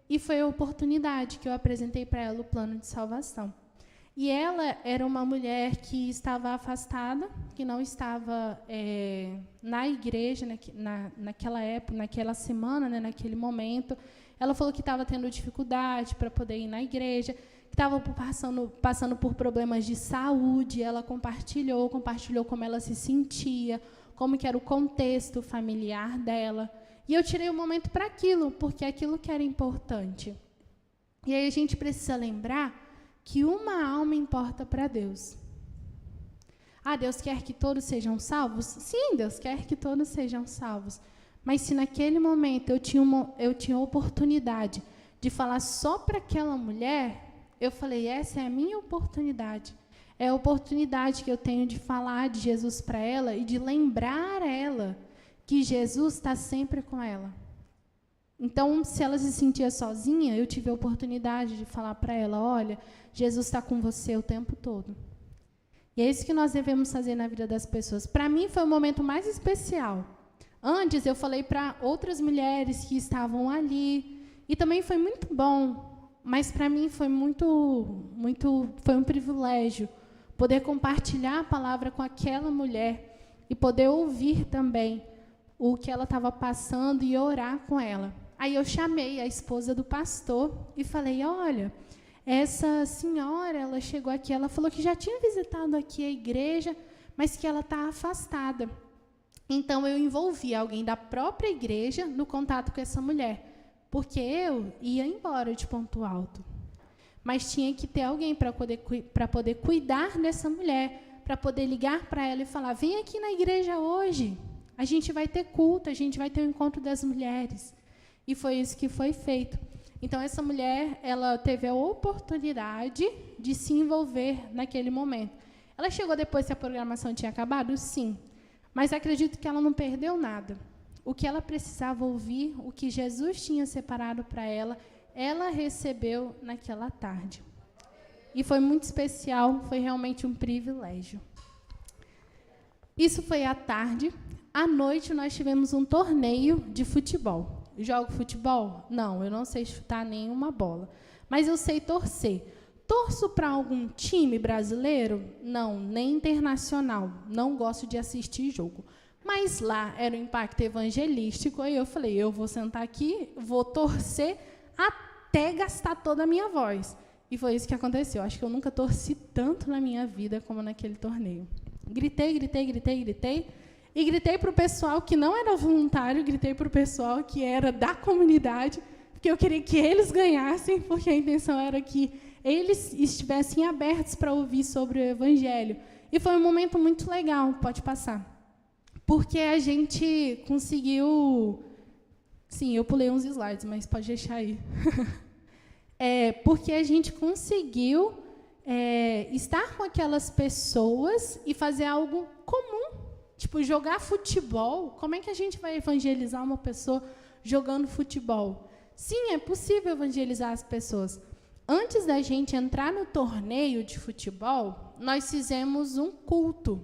E foi a oportunidade que eu apresentei para ela o plano de salvação. E ela era uma mulher que estava afastada, que não estava na igreja naquela época, naquela semana, né, naquele momento. Ela falou que estava tendo dificuldade para poder ir na igreja, que estava passando por problemas de saúde. Ela compartilhou como ela se sentia, como que era o contexto familiar dela. E eu tirei um momento para aquilo, porque é aquilo que era importante. E aí a gente precisa lembrar que uma alma importa para Deus. Deus quer que todos sejam salvos? Sim, Deus quer que todos sejam salvos. Mas se naquele momento eu tinha oportunidade de falar só para aquela mulher, eu falei, essa é a minha oportunidade. É a oportunidade que eu tenho de falar de Jesus para ela e de lembrar ela que Jesus está sempre com ela. Então, se ela se sentia sozinha, eu tive a oportunidade de falar para ela, olha, Jesus está com você o tempo todo. E é isso que nós devemos fazer na vida das pessoas. Para mim, foi o momento mais especial. Antes, eu falei para outras mulheres que estavam ali. E também foi muito bom mas para mim foi foi um privilégio poder compartilhar a palavra com aquela mulher e poder ouvir também o que ela estava passando e orar com ela. Aí eu chamei a esposa do pastor e falei, olha, essa senhora, ela chegou aqui, ela falou que já tinha visitado aqui a igreja, mas que ela está afastada. Então, eu envolvi alguém da própria igreja no contato com essa mulher, porque eu ia embora de Ponto Alto. Mas tinha que ter alguém para poder cuidar dessa mulher, para poder ligar para ela e falar, vem aqui na igreja hoje, a gente vai ter culto, a gente vai ter o encontro das mulheres. E foi isso que foi feito. Então, essa mulher, ela teve a oportunidade de se envolver naquele momento. Ela chegou depois que a programação tinha acabado? Sim. Mas acredito que ela não perdeu nada. O que ela precisava ouvir, o que Jesus tinha separado para ela recebeu naquela tarde. E foi muito especial, foi realmente um privilégio. Isso foi à tarde. À noite, nós tivemos um torneio de futebol. Jogo futebol? Não, eu não sei chutar nenhuma bola. Mas eu sei torcer. Torço para algum time brasileiro? Não, nem internacional. Não gosto de assistir jogo. Mas lá era um impacto evangelístico, aí eu falei, eu vou sentar aqui, vou torcer até gastar toda a minha voz. E foi isso que aconteceu. Acho que eu nunca torci tanto na minha vida como naquele torneio. Gritei, gritei, gritei, gritei. E gritei para o pessoal que não era voluntário, gritei para o pessoal que era da comunidade, porque eu queria que eles ganhassem, porque a intenção era que eles estivessem abertos para ouvir sobre o Evangelho. E foi um momento muito legal, pode passar. Porque a gente conseguiu... Sim, eu pulei uns slides, mas pode deixar aí. Porque a gente conseguiu estar com aquelas pessoas e fazer algo comum. Tipo, jogar futebol. Como é que a gente vai evangelizar uma pessoa jogando futebol? Sim, é possível evangelizar as pessoas. Antes da gente entrar no torneio de futebol, nós fizemos um culto.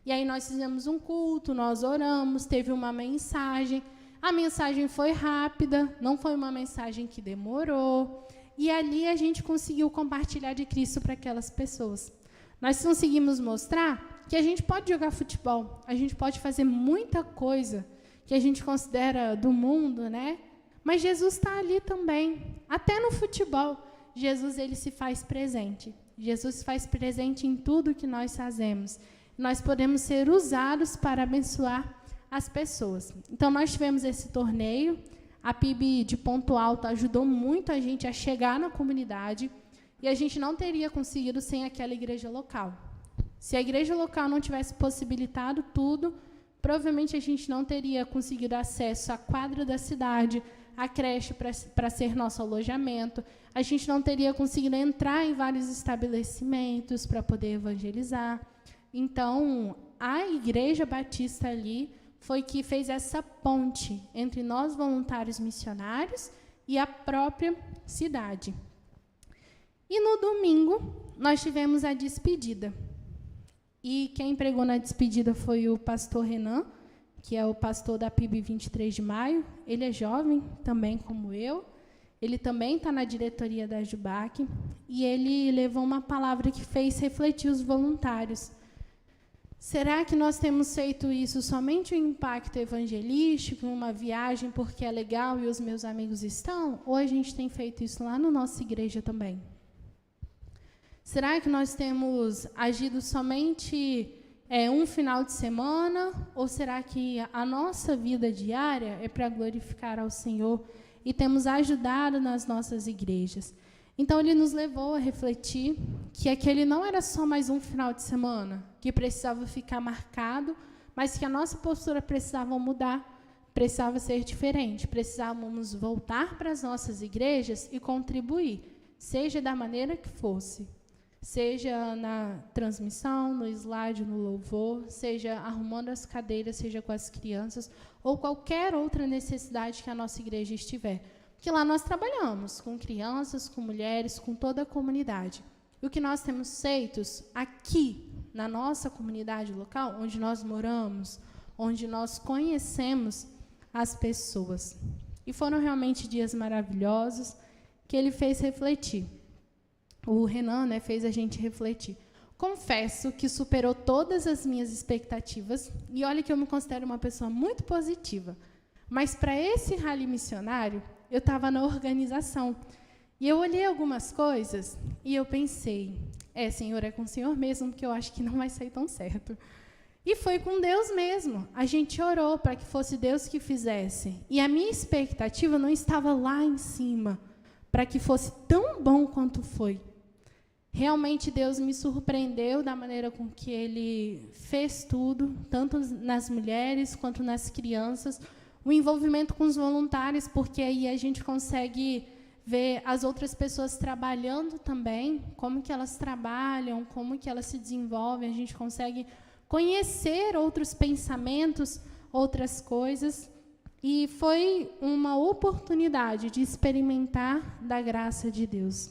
E aí nós fizemos um culto, nós oramos, teve uma mensagem. A mensagem foi rápida, não foi uma mensagem que demorou. E ali a gente conseguiu compartilhar de Cristo para aquelas pessoas. Nós conseguimos mostrar que a gente pode jogar futebol, a gente pode fazer muita coisa que a gente considera do mundo, né? Mas Jesus está ali também. Até no futebol, Jesus ele se faz presente. Jesus se faz presente em tudo que nós fazemos. Nós podemos ser usados para abençoar as pessoas. Então, nós tivemos esse torneio. A PIB de Ponto Alto ajudou muito a gente a chegar na comunidade. E a gente não teria conseguido sem aquela igreja local. Se a igreja local não tivesse possibilitado tudo, provavelmente a gente não teria conseguido acesso à quadra da cidade, à creche para ser nosso alojamento. A gente não teria conseguido entrar em vários estabelecimentos para poder evangelizar. Então, a Igreja Batista ali foi que fez essa ponte entre nós, voluntários missionários, e a própria cidade. E no domingo, nós tivemos a despedida. E quem pregou na despedida foi o pastor Renan, que é o pastor da PIB 23 de maio. Ele é jovem, também como eu. Ele também está na diretoria da Jubac. E ele levou uma palavra que fez refletir os voluntários. Será que nós temos feito isso somente um impacto evangelístico, uma viagem porque é legal e os meus amigos estão? Ou a gente tem feito isso lá na nossa igreja também? Será que nós temos agido somente um final de semana? Ou será que a nossa vida diária é para glorificar ao Senhor e temos ajudado nas nossas igrejas? Então, ele nos levou a refletir que aquele não era só mais um final de semana, que precisava ficar marcado, mas que a nossa postura precisava mudar, precisava ser diferente, precisávamos voltar para as nossas igrejas e contribuir, seja da maneira que fosse. Seja na transmissão, no slide, no louvor, seja arrumando as cadeiras, seja com as crianças, ou qualquer outra necessidade que a nossa igreja estiver. Porque lá nós trabalhamos com crianças, com mulheres, com toda a comunidade. E o que nós temos feito aqui, na nossa comunidade local, onde nós moramos, onde nós conhecemos as pessoas. E foram realmente dias maravilhosos, que ele fez refletir. O Renan, né, fez a gente refletir. Confesso que superou todas as minhas expectativas, e olha que eu me considero uma pessoa muito positiva. Mas para esse rally missionário, eu estava na organização. E eu olhei algumas coisas e eu pensei, Senhor, é com o Senhor mesmo, porque eu acho que não vai sair tão certo. E foi com Deus mesmo. A gente orou para que fosse Deus que fizesse. E a minha expectativa não estava lá em cima, para que fosse tão bom quanto foi. Realmente Deus me surpreendeu da maneira com que Ele fez tudo, tanto nas mulheres quanto nas crianças. O envolvimento com os voluntários, porque aí a gente consegue ver as outras pessoas trabalhando também, como que elas trabalham, como que elas se desenvolvem, a gente consegue conhecer outros pensamentos, outras coisas, e foi uma oportunidade de experimentar da graça de Deus.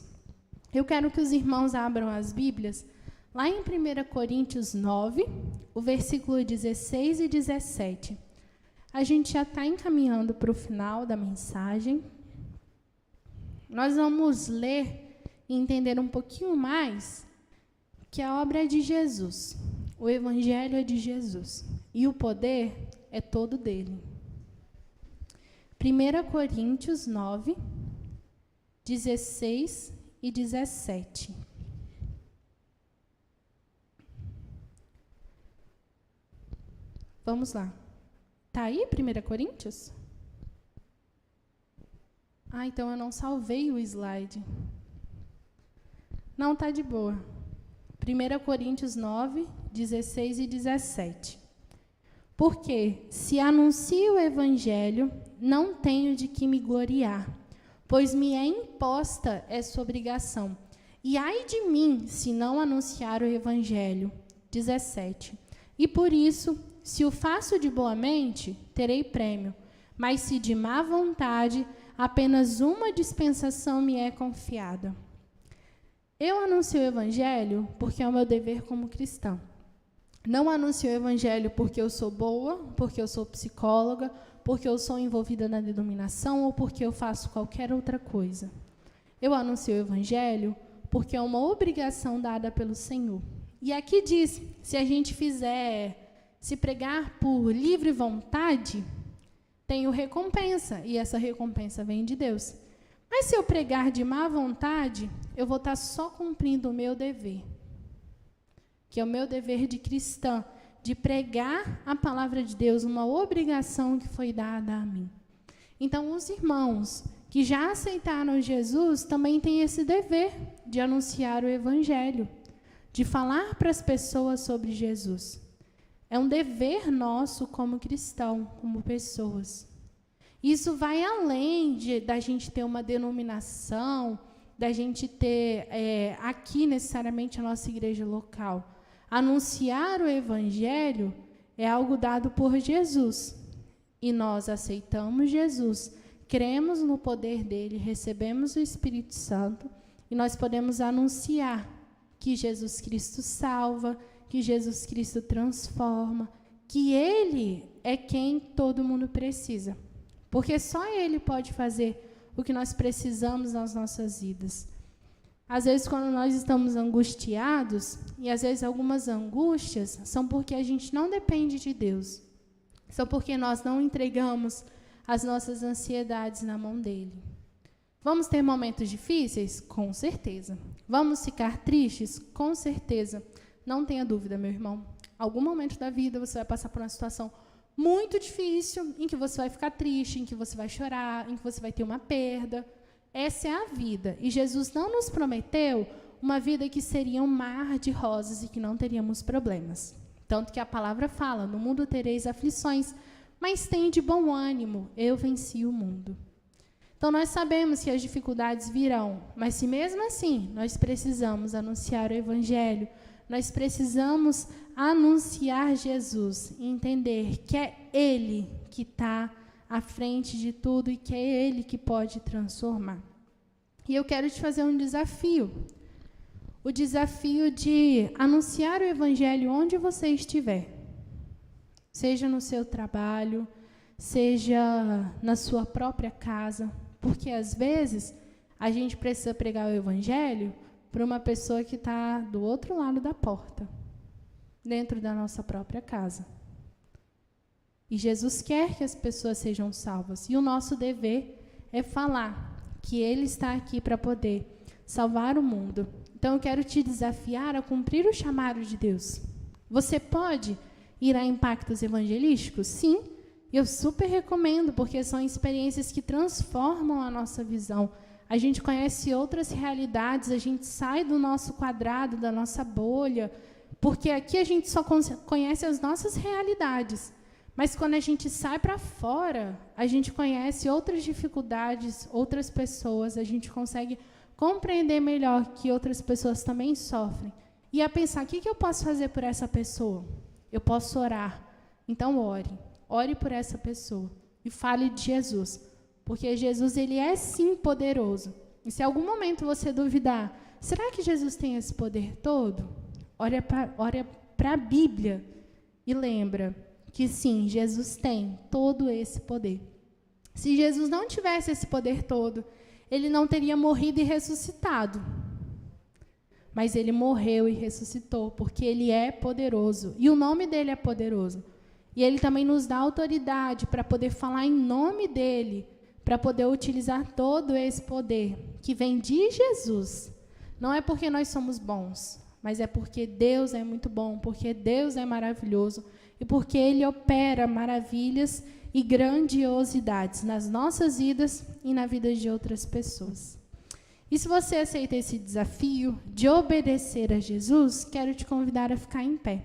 Eu quero que os irmãos abram as Bíblias, lá em 1 Coríntios 9, o versículo 16 e 17. A gente já está encaminhando para o final da mensagem. Nós vamos ler e entender um pouquinho mais que a obra é de Jesus. O Evangelho é de Jesus. E o poder é todo dele. 1 Coríntios 9, 16 e 17. Vamos lá. Está aí 1 Coríntios? Então eu não salvei o slide. Não, está de boa. 1 Coríntios 9, 16 e 17. Porque, se anuncio o Evangelho, não tenho de que me gloriar, pois me é imposta essa obrigação. E ai de mim, se não anunciar o Evangelho. 17. E por isso, se o faço de boa mente, terei prêmio. Mas se de má vontade, apenas uma dispensação me é confiada. Eu anuncio o Evangelho porque é o meu dever como cristã. Não anuncio o Evangelho porque eu sou boa, porque eu sou psicóloga, porque eu sou envolvida na denominação ou porque eu faço qualquer outra coisa. Eu anuncio o Evangelho porque é uma obrigação dada pelo Senhor. E aqui diz, se a gente se pregar por livre vontade, tenho recompensa, e essa recompensa vem de Deus. Mas se eu pregar de má vontade, eu vou estar só cumprindo o meu dever, que é o meu dever de cristã, de pregar a palavra de Deus, uma obrigação que foi dada a mim. Então, os irmãos que já aceitaram Jesus também têm esse dever de anunciar o Evangelho, de falar para as pessoas sobre Jesus. É um dever nosso como cristão, como pessoas. Isso vai além da gente ter uma denominação, da gente ter aqui necessariamente a nossa igreja local. Anunciar o Evangelho é algo dado por Jesus. E nós aceitamos Jesus, cremos no poder dele, recebemos o Espírito Santo, e nós podemos anunciar que Jesus Cristo salva, que Jesus Cristo transforma, que Ele é quem todo mundo precisa. Porque só Ele pode fazer o que nós precisamos nas nossas vidas. Às vezes, quando nós estamos angustiados, e às vezes algumas angústias são porque a gente não depende de Deus. São porque nós não entregamos as nossas ansiedades na mão dEle. Vamos ter momentos difíceis? Com certeza. Vamos ficar tristes? Com certeza. Não tenha dúvida, meu irmão. Algum momento da vida você vai passar por uma situação muito difícil, em que você vai ficar triste, em que você vai chorar, em que você vai ter uma perda. Essa é a vida. E Jesus não nos prometeu uma vida que seria um mar de rosas e que não teríamos problemas. Tanto que a palavra fala, no mundo tereis aflições, mas tende bom ânimo, eu venci o mundo. Então, nós sabemos que as dificuldades virão, mas se mesmo assim nós precisamos anunciar o Evangelho, nós precisamos anunciar Jesus e entender que é Ele que está à frente de tudo e que é Ele que pode transformar. E eu quero te fazer um desafio. O desafio de anunciar o Evangelho onde você estiver. Seja no seu trabalho, seja na sua própria casa. Porque, às vezes, a gente precisa pregar o evangelho para uma pessoa que está do outro lado da porta, dentro da nossa própria casa. E Jesus quer que as pessoas sejam salvas. E o nosso dever é falar que Ele está aqui para poder salvar o mundo. Então, eu quero te desafiar a cumprir o chamado de Deus. Você pode ir a impactos evangelísticos? Sim, eu super recomendo, porque são experiências que transformam a nossa visão. A gente conhece outras realidades, a gente sai do nosso quadrado, da nossa bolha, porque aqui a gente só conhece as nossas realidades. Mas quando a gente sai para fora, a gente conhece outras dificuldades, outras pessoas, a gente consegue compreender melhor que outras pessoas também sofrem. E a pensar, o que eu posso fazer por essa pessoa? Eu posso orar. Então, ore. Ore por essa pessoa. E fale de Jesus. Porque Jesus, ele é sim poderoso. E se em algum momento você duvidar, será que Jesus tem esse poder todo? Olha para a Bíblia e lembra que sim, Jesus tem todo esse poder. Se Jesus não tivesse esse poder todo, ele não teria morrido e ressuscitado. Mas ele morreu e ressuscitou, porque ele é poderoso. E o nome dele é poderoso. E ele também nos dá autoridade para poder falar em nome dele, para poder utilizar todo esse poder que vem de Jesus. Não é porque nós somos bons, mas é porque Deus é muito bom, porque Deus é maravilhoso e porque Ele opera maravilhas e grandiosidades nas nossas vidas e na vida de outras pessoas. E se você aceita esse desafio de obedecer a Jesus, quero te convidar a ficar em pé.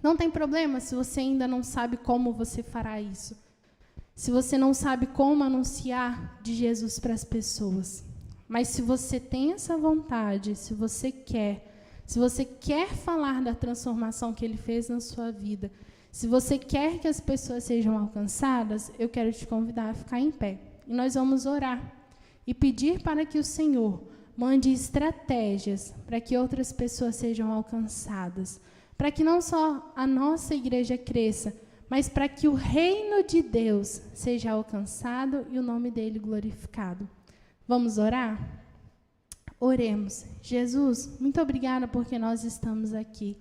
Não tem problema se você ainda não sabe como você fará isso. Se você não sabe como anunciar de Jesus para as pessoas. Mas se você tem essa vontade, se você quer falar da transformação que Ele fez na sua vida, se você quer que as pessoas sejam alcançadas, eu quero te convidar a ficar em pé. E nós vamos orar e pedir para que o Senhor mande estratégias para que outras pessoas sejam alcançadas, para que não só a nossa igreja cresça, mas para que o reino de Deus seja alcançado e o nome dele glorificado. Vamos orar? Oremos. Jesus, muito obrigada porque nós estamos aqui.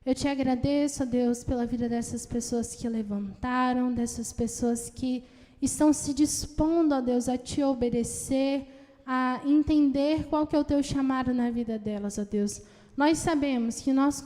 Eu te agradeço, ó Deus, pela vida dessas pessoas que levantaram, dessas pessoas que estão se dispondo, ó Deus, a te obedecer, a entender qual que é o teu chamado na vida delas, ó Deus. Nós sabemos que nós,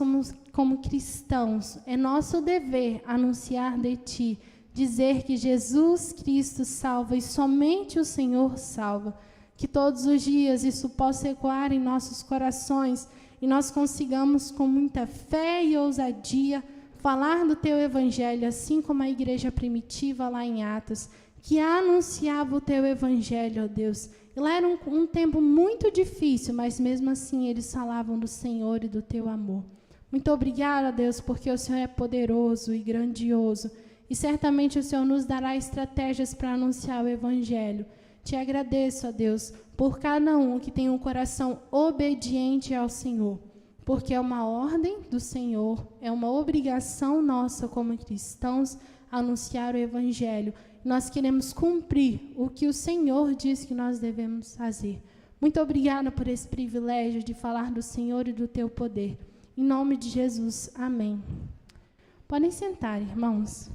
como cristãos, é nosso dever anunciar de ti, dizer que Jesus Cristo salva e somente o Senhor salva. Que todos os dias isso possa ecoar em nossos corações e nós consigamos, com muita fé e ousadia, falar do teu evangelho, assim como a igreja primitiva lá em Atos, que anunciava o teu evangelho, ó Deus. E lá era um tempo muito difícil, mas mesmo assim eles falavam do Senhor e do teu amor. Muito obrigada, Deus, porque o Senhor é poderoso e grandioso. E certamente o Senhor nos dará estratégias para anunciar o evangelho. Te agradeço, ó Deus, por cada um que tem um coração obediente ao Senhor. Porque é uma ordem do Senhor, é uma obrigação nossa como cristãos anunciar o evangelho. Nós queremos cumprir o que o Senhor diz que nós devemos fazer. Muito obrigada por esse privilégio de falar do Senhor e do teu poder. Em nome de Jesus, amém. Podem sentar, irmãos.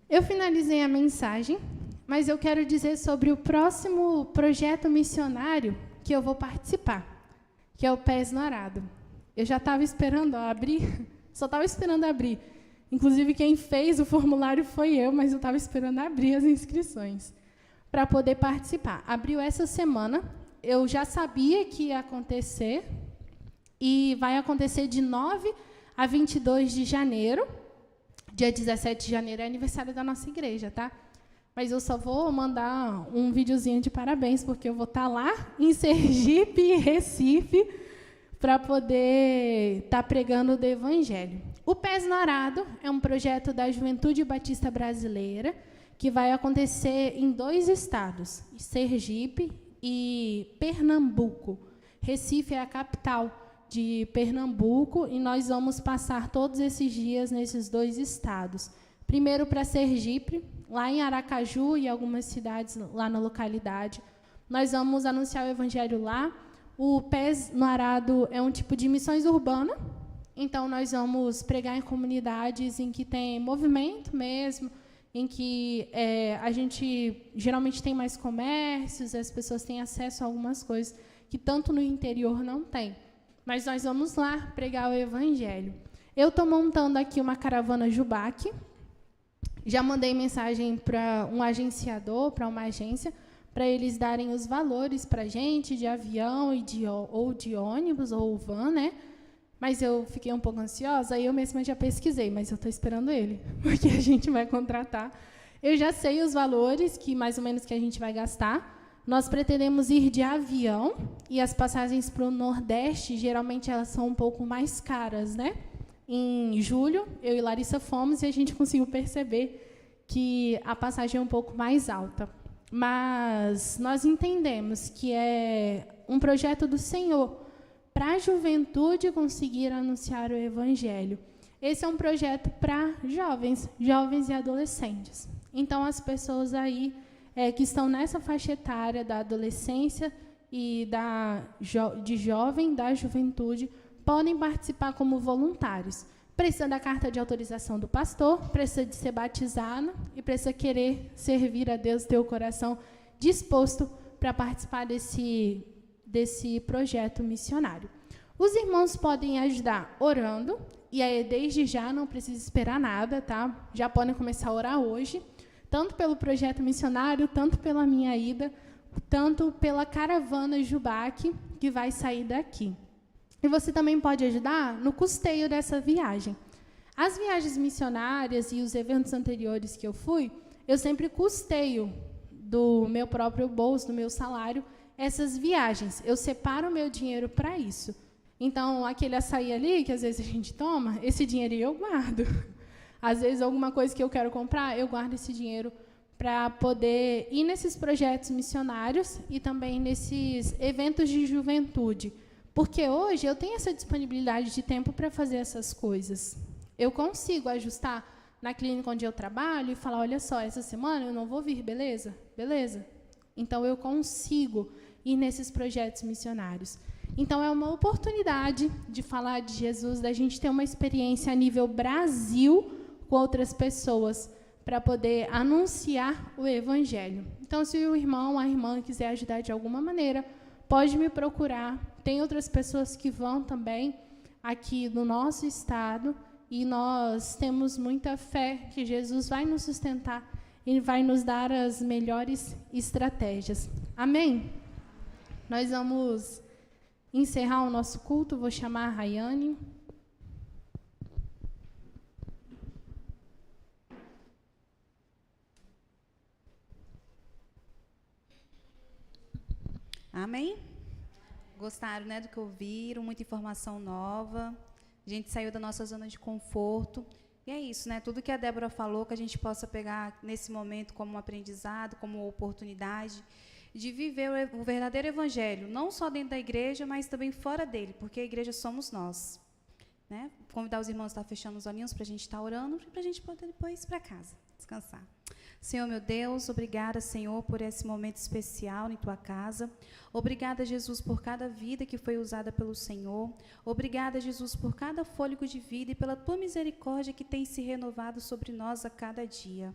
Eu finalizei a mensagem, mas eu quero dizer sobre o próximo projeto missionário que eu vou participar, que é o Pés no Arado. Eu já estava esperando abrir, só estava esperando abrir. Inclusive, quem fez o formulário foi eu, mas eu estava esperando abrir as inscrições para poder participar. Abriu essa semana, eu já sabia que ia acontecer, e vai acontecer de 9 a 22 de janeiro. Dia 17 de janeiro é aniversário da nossa igreja, tá? Mas eu só vou mandar um videozinho de parabéns, porque eu vou estar lá em Sergipe e Recife para poder estar pregando do Evangelho. O Pés no Arado é um projeto da Juventude Batista Brasileira que vai acontecer em 2 estados, Sergipe e Pernambuco. Recife é a capital de Pernambuco e nós vamos passar todos esses dias nesses 2 estados. Primeiro para Sergipe, lá em Aracaju e algumas cidades lá na localidade. Nós vamos anunciar o evangelho lá. O Pés no Arado é um tipo de missões urbana, então nós vamos pregar em comunidades em que tem movimento mesmo, em que a gente geralmente tem mais comércios, as pessoas têm acesso a algumas coisas que tanto no interior não tem. Mas nós vamos lá pregar o evangelho. Eu estou montando aqui uma caravana Jubac. Já mandei mensagem para um agenciador, para uma agência, para eles darem os valores para a gente de avião ou de ônibus ou van, né? Mas eu fiquei um pouco ansiosa, aí eu mesma já pesquisei, mas eu estou esperando ele, porque a gente vai contratar. Eu já sei os valores que mais ou menos que a gente vai gastar. Nós pretendemos ir de avião, e as passagens para o Nordeste, geralmente, elas são um pouco mais caras, né? Em julho, eu e Larissa fomos e a gente conseguiu perceber que a passagem é um pouco mais alta. Mas nós entendemos que é um projeto do Senhor para a juventude conseguir anunciar o Evangelho. Esse é um projeto para jovens e adolescentes. Então, as pessoas aí que estão nessa faixa etária da adolescência e de jovem, da juventude, podem participar como voluntários. Precisa da carta de autorização do pastor, precisa de ser batizado e precisa querer servir a Deus, ter o coração disposto para participar desse projeto missionário. Os irmãos podem ajudar orando, e aí desde já não precisa esperar nada, tá? Já podem começar a orar hoje, tanto pelo projeto missionário, tanto pela minha ida, tanto pela caravana Jubac, que vai sair daqui. E você também pode ajudar no custeio dessa viagem. As viagens missionárias e os eventos anteriores que eu fui, eu sempre custeio do meu próprio bolso, do meu salário, essas viagens. Eu separo o meu dinheiro para isso. Então, aquele açaí ali, que às vezes a gente toma, esse dinheiro eu guardo. Às vezes, alguma coisa que eu quero comprar, eu guardo esse dinheiro para poder ir nesses projetos missionários e também nesses eventos de juventude. Porque hoje eu tenho essa disponibilidade de tempo para fazer essas coisas. Eu consigo ajustar na clínica onde eu trabalho e falar, olha só, essa semana eu não vou vir, beleza? Beleza. Então, eu consigo ir nesses projetos missionários. Então, é uma oportunidade de falar de Jesus, da gente ter uma experiência a nível Brasil com outras pessoas, para poder anunciar o Evangelho. Então, se o irmão, a irmã quiser ajudar de alguma maneira, pode me procurar. Tem outras pessoas que vão também aqui no nosso estado, e nós temos muita fé que Jesus vai nos sustentar e vai nos dar as melhores estratégias. Amém? Nós vamos encerrar o nosso culto. Vou chamar a Rayane.
Amém? Gostaram, né, do que ouviram? Muita informação nova. A gente saiu da nossa zona de conforto. E é isso, né? Tudo que a Débora falou, que a gente possa pegar nesse momento como um aprendizado, como uma oportunidade de viver o verdadeiro evangelho, não só dentro da igreja, mas também fora dele, porque a igreja somos nós. Né? Convidar os irmãos a estar fechando os olhinhos para a gente estar orando e para a gente poder depois ir para casa, descansar. Senhor, meu Deus, obrigada, Senhor, por esse momento especial em Tua casa. Obrigada, Jesus, por cada vida que foi usada pelo Senhor. Obrigada, Jesus, por cada fôlego de vida e pela Tua misericórdia que tem se renovado sobre nós a cada dia.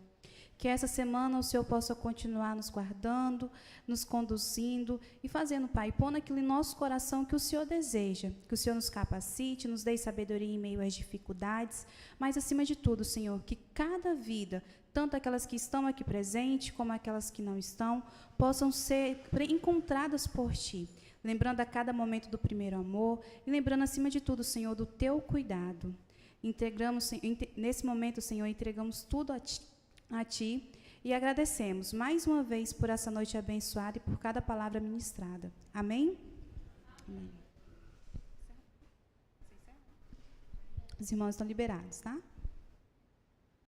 Que essa semana o Senhor possa continuar nos guardando, nos conduzindo e fazendo, Pai, pondo aquilo em nosso coração que o Senhor deseja. Que o Senhor nos capacite, nos dê sabedoria em meio às dificuldades, mas, acima de tudo, Senhor, que cada vida, tanto aquelas que estão aqui presentes, como aquelas que não estão, possam ser encontradas por Ti. Lembrando a cada momento do primeiro amor e lembrando, acima de tudo, Senhor, do Teu cuidado. Nesse momento, Senhor, entregamos tudo a Ti e agradecemos mais uma vez por essa noite abençoada e por cada palavra ministrada. Amém? Amém. Os irmãos estão liberados, tá?